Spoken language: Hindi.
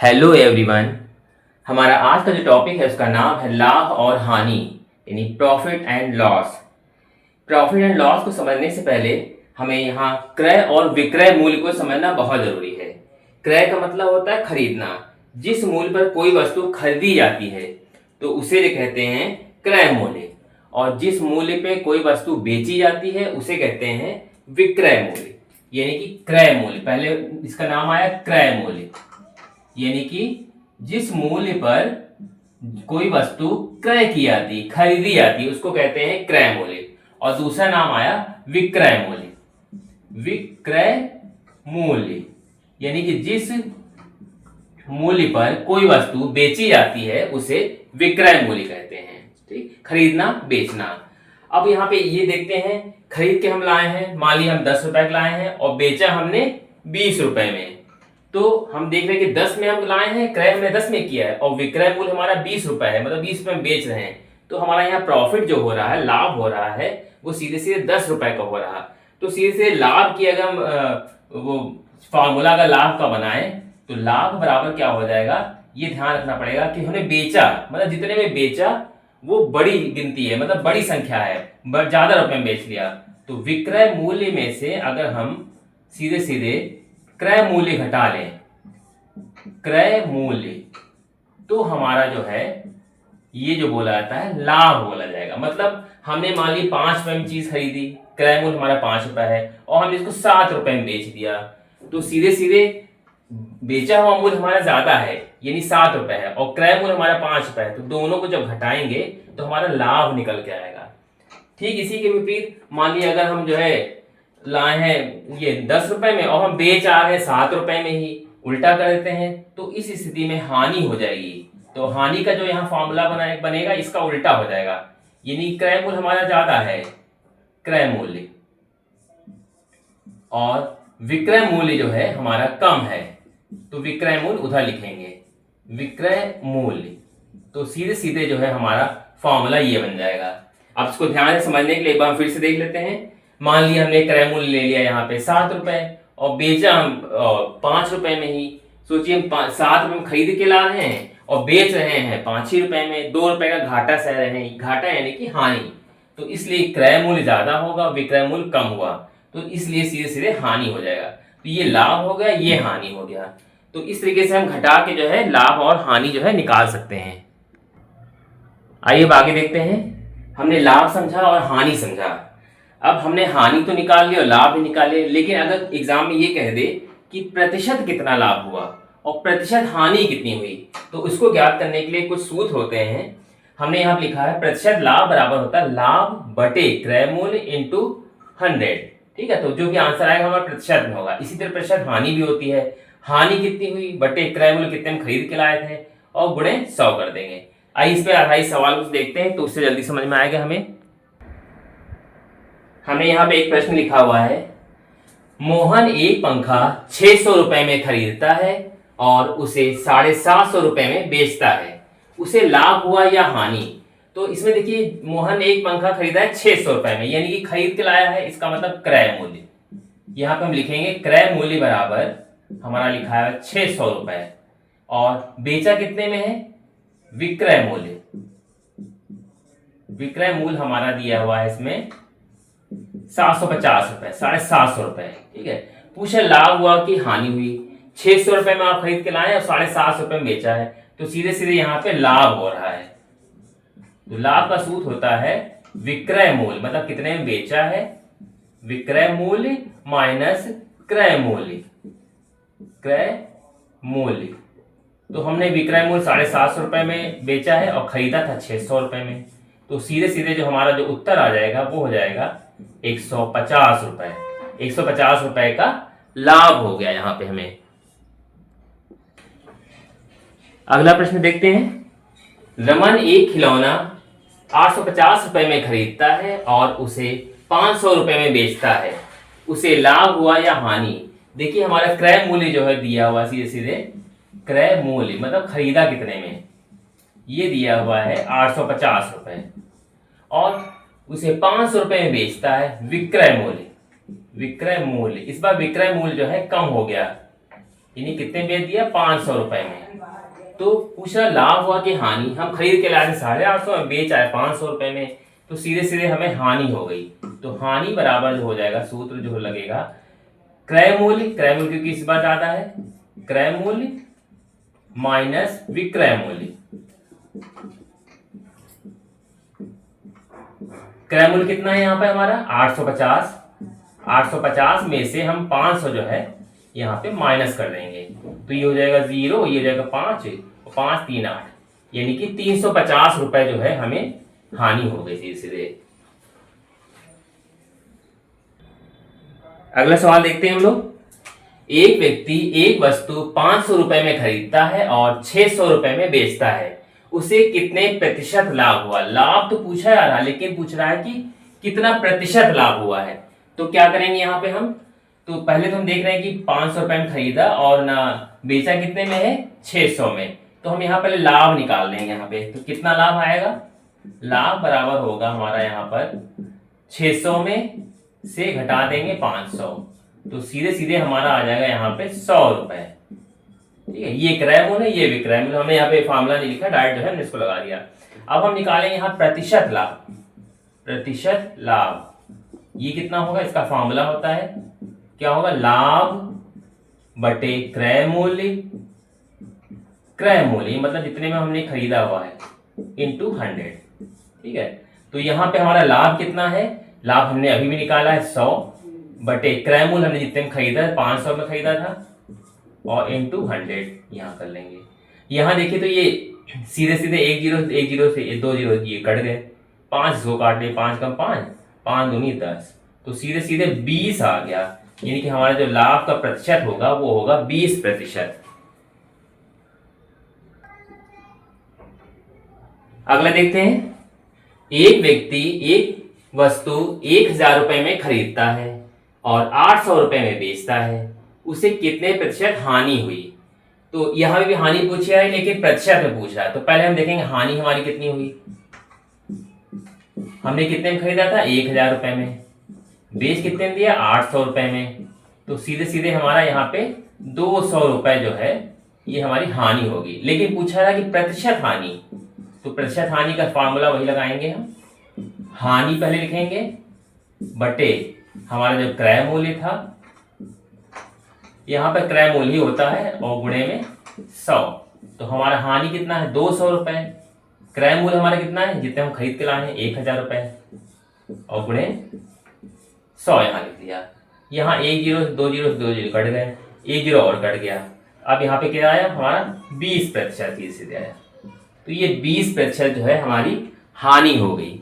Hello everyone. हमारा आज का जो टॉपिक है उसका नाम है लाभ और हानि यानी profit and loss. Profit and loss को समझने से पहले हमें यहाँ क्रय और विक्रय मूल्य को समझना बहुत जरूरी है। क्रय का मतलब होता है खरीदना। जिस मूल्य पर कोई वस्तु खरीदी जाती है तो उसे जो कहते हैं क्रय मूल्य, और जिस मूल्य पे कोई वस्तु बेची जाती है उसे कहते हैं विक्रय मूल्य यानी कि क्रय मूल्य। पहले इसका नाम आया क्रय मूल्य, यानी कि जिस मूल्य पर कोई वस्तु क्रय की जाती खरीदी जाती उसको कहते हैं क्रय मूल्य। और दूसरा नाम आया विक्रय मूल्य। विक्रय मूल्य यानी कि जिस मूल्य पर कोई वस्तु बेची जाती है उसे विक्रय मूल्य कहते हैं। ठीक, खरीदना बेचना। अब यहाँ पे ये देखते हैं, खरीद के हम लाए हैं, मान ली हम 10 रुपए लाए हैं और बेचा हमने 20 रुपए में। तो हम देख रहे हैं कि 10 में हम लाए हैं, क्रय हमने 10 में किया है और विक्रय मूल्य हमारा 20 रुपए है, मतलब 20 रुपए में बेच रहे हैं। तो हमारा यहाँ प्रॉफिट जो हो रहा है, लाभ हो रहा है, वो सीधे सीधे 10 रुपए का हो रहा है। तो सीधे सीधे लाभ की अगर हम वो फॉर्मूला अगर लाभ का बनाए तो लाभ बराबर क्या हो जाएगा, ये ध्यान रखना पड़ेगा कि हमने बेचा, मतलब जितने में बेचा वो बड़ी गिनती है, मतलब बड़ी संख्या है, ज्यादा रुपए में बेच लिया। तो विक्रय मूल्य में से अगर हम सीधे सीधे क्रय मूल्य घटा लें, क्रय मूल्य, तो हमारा जो है ये जो बोला जाता है लाभ बोला जाएगा। मतलब हमने मान ली 5 रुपए में चीज खरीदी, क्रय मूल्य हमारा 5 रुपए है और हमने इसको 7 रुपए में बेच दिया, तो सीधे सीधे बेचा हुआ मूल्य हमारा ज्यादा है यानी 7 रुपए है और क्रय मूल्य हमारा 5 रुपए है। तो दोनों को जब घटाएंगे तो हमारा लाभ निकल के आएगा। ठीक इसी के विपरीत मान लीजिए अगर हम जो है लाए हैं ये 10 रुपए में और हम बेच आ रहे हैं 7 रुपए में ही, उल्टा कर देते हैं, तो इस स्थिति में हानि हो जाएगी। तो हानि का जो यहाँ फॉर्मूला बनेगा इसका उल्टा हो जाएगा, यानी क्रय मूल्य हमारा ज्यादा है, क्रय मूल्य, और विक्रय मूल्य जो है हमारा कम है, तो विक्रय मूल्य उधर लिखेंगे, विक्रय मूल्य। तो सीधे सीधे जो है हमारा फॉर्मूला ये बन जाएगा। अब इसको ध्यान से समझने के लिए एक बार फिर से देख लेते हैं। मान लिया हमने क्रय मूल्य ले लिया यहाँ पे 7 रुपए और बेचा हम 5 रुपए में ही। सोचिए हम 7 रुपए में खरीद के ला रहे हैं और बेच रहे हैं 5 रुपए में, 2 रुपए का घाटा सह रहे हैं, घाटा यानी कि हानि। तो इसलिए क्रय मूल्य ज्यादा होगा, विक्रय मूल्य कम हुआ, तो इसलिए सीधे सीधे हानि हो जाएगा। तो ये लाभ हो गया, ये हानि हो गया। तो इस तरीके से हम घटा के जो है लाभ और हानि जो है निकाल सकते हैं। आइए अब आगे देखते हैं। हमने लाभ समझा और हानि समझा, अब हमने हानि तो निकाल ली और लाभ भी निकाले, लेकिन अगर एग्जाम में ये कह दे कि प्रतिशत कितना लाभ हुआ और प्रतिशत हानि कितनी हुई, तो उसको ज्ञात करने के लिए कुछ सूत्र होते हैं। हमने यहाँ लिखा है प्रतिशत लाभ बराबर होता है लाभ बटे क्रय मूल्य इंटू 100। ठीक है, तो जो भी आंसर आएगा हमारा प्रतिशत में होगा। इसी तरह प्रतिशत हानि भी होती है, हानि कितनी हुई बटे क्रय मूल्य कितने हम खरीद के लाए थे और गुणे 100 कर देंगे। आइए इस पे आधारित सवाल कुछ देखते हैं तो उससे जल्दी समझ में आएगा हमें। हमने यहाँ पे एक प्रश्न लिखा हुआ है, मोहन एक पंखा 600 रुपए में खरीदता है और उसे 750 रुपए में बेचता है, उसे लाभ हुआ या हानि। तो इसमें देखिए मोहन एक पंखा खरीदा है 600 रुपए में, यानी कि खरीद के लाया है, इसका मतलब क्रय मूल्य। यहाँ पे हम लिखेंगे क्रय मूल्य बराबर हमारा लिखा है 600 रुपए और बेचा कितने में है, विक्रय मूल्य। विक्रय मूल्य हमारा दिया हुआ है इसमें 750 रुपए, 750 रुपए। ठीक है, पूछे लाभ हुआ कि हानि हुई। 600 रुपए में आप खरीद के लाए और 750 रुपए में बेचा है, तो सीधे सीधे यहाँ पे लाभ हो रहा है। तो लाभ का सूत्र होता है विक्रय मूल्य, मतलब कितने में बेचा है, विक्रय मूल्य माइनस क्रय मूल्य, क्रय मूल्य। तो हमने विक्रय मूल्य 750 रुपए में बेचा है और खरीदा था 600 रुपए में, तो सीधे सीधे जो हमारा जो उत्तर आ जाएगा वो हो जाएगा 150 रुपए। 150 रुपए का लाभ हो गया यहाँ पे हमें। अगला प्रश्न देखते हैं। रमन एक खिलौना 850 रुपए में खरीदता है और उसे 500 रुपए में बेचता है, उसे लाभ हुआ या हानि। देखिए हमारा क्रय मूल्य जो है दिया हुआ, सीधे सीधे क्रय मूल्य मतलब खरीदा कितने में, ये दिया हुआ है 850 रुपए और उसे 500 रुपए में बेचता है, विक्रय मूल्य। विक्रय मूल्य इस बार विक्रय मूल्य जो है कम हो गया, यानी कितने बेच दिया, 500 रुपए में। तो पूछ रहा लाभ हुआ कि हानि, हम खरीद के लाए 850 में, बेच आए 500 रुपए में, तो सीधे सीधे हमें हानि हो गई। तो हानि बराबर जो हो जाएगा, सूत्र जो लगेगा क्रय मूल्य, क्रय मूल्य क्योंकि इस बार ज्यादा है, क्रय मूल्य माइनस विक्रय मूल्य। क्रय मूल्य कितना है यहाँ पे हमारा 850, 850 में से हम 500 जो है यहाँ पे माइनस कर देंगे, तो ये हो जाएगा 0, ये हो जाएगा 5, 5 3 8, यानी कि 350 रुपए जो है हमें हानि हो गई सीधे सीधे। अगला सवाल देखते हैं हम लोग। एक व्यक्ति एक वस्तु 500 रुपए में खरीदता है और 600 रुपए में बेचता है, उसे कितने प्रतिशत लाभ हुआ। लाभ तो पूछा जा रहा है, लेकिन पूछ रहा है कि कितना प्रतिशत लाभ हुआ है। तो क्या करेंगे यहाँ पे हम, तो पहले तो हम देख रहे हैं कि 500 रुपए में खरीदा और ना बेचा कितने में है, 600 में। तो हम यहाँ पहले लाभ निकाल लेंगे यहाँ पे, तो कितना लाभ आएगा, लाभ बराबर होगा हमारा यहाँ पर 600 में से घटा देंगे 500, तो सीधे सीधे हमारा आ जाएगा यहाँ पे 100 रुपए। ठीक है, ये क्रय मूल्य है, ये विक्रय मूल्य। हमने यहाँ पे फार्मूला नहीं लिखा, डायरेक्ट जो है हमने इसको लगा दिया। अब हम निकालेंगे यहाँ प्रतिशत लाभ, प्रतिशत लाभ ये कितना होगा, इसका फार्मूला होता है क्या होगा, लाभ बटे क्रय मूल्य, क्रय मूल्य मतलब जितने में हमने खरीदा हुआ है इंटू 100। ठीक है, तो यहाँ पे हमारा लाभ कितना है, लाभ हमने अभी भी निकाला है 100 बटे क्रय मूल्य हमने जितने में खरीदा है 500 में खरीदा था, और इंटू 100 यहाँ कर लेंगे। यहाँ देखिए तो ये सीधे सीधे एक जीरो से ये 2 जीरो ये कट गए, 5 को काट दिए, 5 कम 5, 5 दूनी 10, तो सीधे सीधे 20 आ गया, यानी कि हमारा जो लाभ का प्रतिशत होगा वो होगा 20%। अगला देखते हैं। एक व्यक्ति एक वस्तु 1000 रुपए में खरीदता है और 800 रुपए में बेचता है, उसे कितने प्रतिशत हानि हुई। तो यहां भी हानि पूछी है, लेकिन प्रतिशत में पूछ रहा है। तो पहले हम देखेंगे हानि हमारी कितनी हुई। हमने कितने में खरीदा था, 1000 रुपए में, बेच कितने में दिया, 800 रुपए में, तो सीधे सीधे हमारा यहाँ पे 200 रुपए जो है ये हमारी हानि होगी। लेकिन पूछा रहा कि प्रतिशत हानि, तो प्रतिशत हानि का फॉर्मूला वही लगाएंगे हम, हानि पहले लिखेंगे बटे हमारा जो क्रय मूल्य था, यहाँ पे क्रय मूल्य ही होता है, और गुणे में 100, तो हमारा हानि कितना है 200 रुपए, क्रय मूल्य हमारा कितना है जितने हम खरीद के लाए हैं 1000 रुपए, और गुणे 100 यहाँ लिख दिया। यहाँ 1 जीरो 2 जीरो 2 जीरो कट गए, 1 जीरो और कट गया। अब यहाँ पे क्या आया हमारा 20% सीधे आया, तो ये 20% जो है हमारी हानि हो गई।